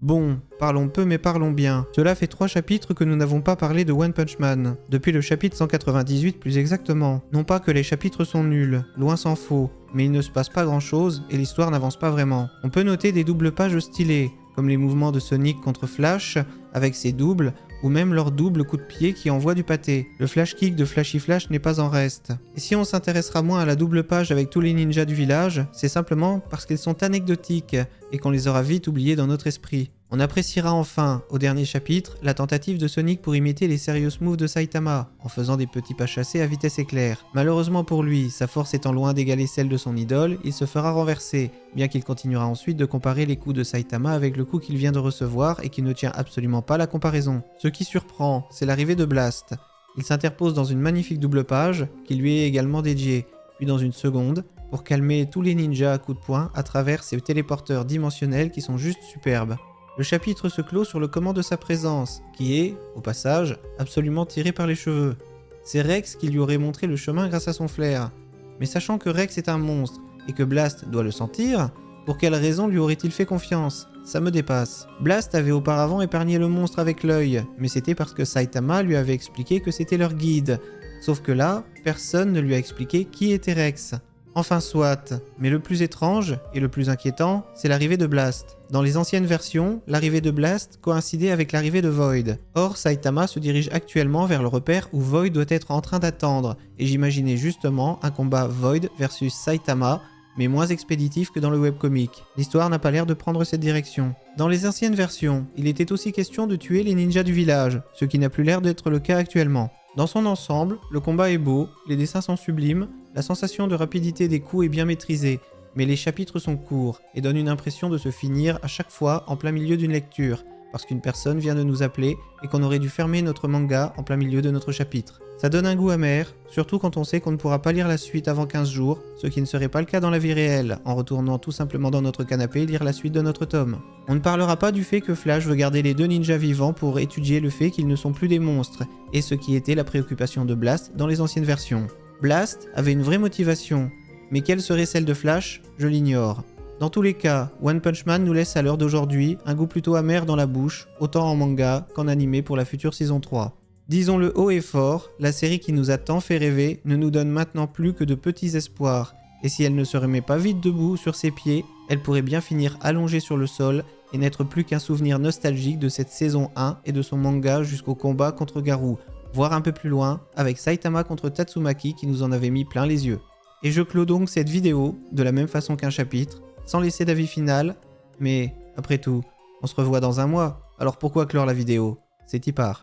Bon, parlons peu mais parlons bien. Cela fait 3 chapitres que nous n'avons pas parlé de One Punch Man. Depuis le chapitre 198 plus exactement. Non pas que les chapitres sont nuls, loin s'en faut, mais il ne se passe pas grand chose et l'histoire n'avance pas vraiment. On peut noter des doubles pages stylées, comme les mouvements de Sonic contre Flash, avec ses doubles, ou même leur double coup de pied qui envoie du pâté. Le flash kick de Flashy Flash n'est pas en reste. Et si on s'intéressera moins à la double page avec tous les ninjas du village, c'est simplement parce qu'ils sont anecdotiques et qu'on les aura vite oubliés dans notre esprit. On appréciera enfin, au dernier chapitre, la tentative de Sonic pour imiter les serious moves de Saitama, en faisant des petits pas chassés à vitesse éclair. Malheureusement pour lui, sa force étant loin d'égaler celle de son idole, il se fera renverser, bien qu'il continuera ensuite de comparer les coups de Saitama avec le coup qu'il vient de recevoir et qui ne tient absolument pas la comparaison. Ce qui surprend, c'est l'arrivée de Blast. Il s'interpose dans une magnifique double page, qui lui est également dédiée, puis dans une seconde, pour calmer tous les ninjas à coups de poing à travers ces téléporteurs dimensionnels qui sont juste superbes. Le chapitre se clôt sur le comment de sa présence, qui est, au passage, absolument tiré par les cheveux. C'est Rex qui lui aurait montré le chemin grâce à son flair. Mais sachant que Rex est un monstre, et que Blast doit le sentir, pour quelle raison lui aurait-il fait confiance? Ça me dépasse. Blast avait auparavant épargné le monstre avec l'œil, mais c'était parce que Saitama lui avait expliqué que c'était leur guide. Sauf que là, personne ne lui a expliqué qui était Rex. Enfin soit, mais le plus étrange, et le plus inquiétant, c'est l'arrivée de Blast. Dans les anciennes versions, l'arrivée de Blast coïncidait avec l'arrivée de Void. Or, Saitama se dirige actuellement vers le repère où Void doit être en train d'attendre, et j'imaginais justement un combat Void versus Saitama, mais moins expéditif que dans le webcomic. L'histoire n'a pas l'air de prendre cette direction. Dans les anciennes versions, il était aussi question de tuer les ninjas du village, ce qui n'a plus l'air d'être le cas actuellement. Dans son ensemble, le combat est beau, les dessins sont sublimes, la sensation de rapidité des coups est bien maîtrisée, mais les chapitres sont courts et donnent une impression de se finir à chaque fois en plein milieu d'une lecture, parce qu'une personne vient de nous appeler et qu'on aurait dû fermer notre manga en plein milieu de notre chapitre. Ça donne un goût amer, surtout quand on sait qu'on ne pourra pas lire la suite avant 15 jours, ce qui ne serait pas le cas dans la vie réelle, en retournant tout simplement dans notre canapé et lire la suite de notre tome. On ne parlera pas du fait que Flash veut garder les deux ninjas vivants pour étudier le fait qu'ils ne sont plus des monstres, et ce qui était la préoccupation de Blast dans les anciennes versions. Blast avait une vraie motivation, mais quelle serait celle de Flash? Je l'ignore. Dans tous les cas, One Punch Man nous laisse à l'heure d'aujourd'hui un goût plutôt amer dans la bouche, autant en manga qu'en animé pour la future saison 3. Disons-le haut et fort, la série qui nous a tant fait rêver ne nous donne maintenant plus que de petits espoirs, et si elle ne se remet pas vite debout sur ses pieds, elle pourrait bien finir allongée sur le sol et n'être plus qu'un souvenir nostalgique de cette saison 1 et de son manga jusqu'au combat contre Garou, voire un peu plus loin, avec Saitama contre Tatsumaki qui nous en avait mis plein les yeux. Et je clôt donc cette vidéo, de la même façon qu'un chapitre, sans laisser d'avis final, mais après tout, on se revoit dans un mois, alors pourquoi clore la vidéo? C'est y part.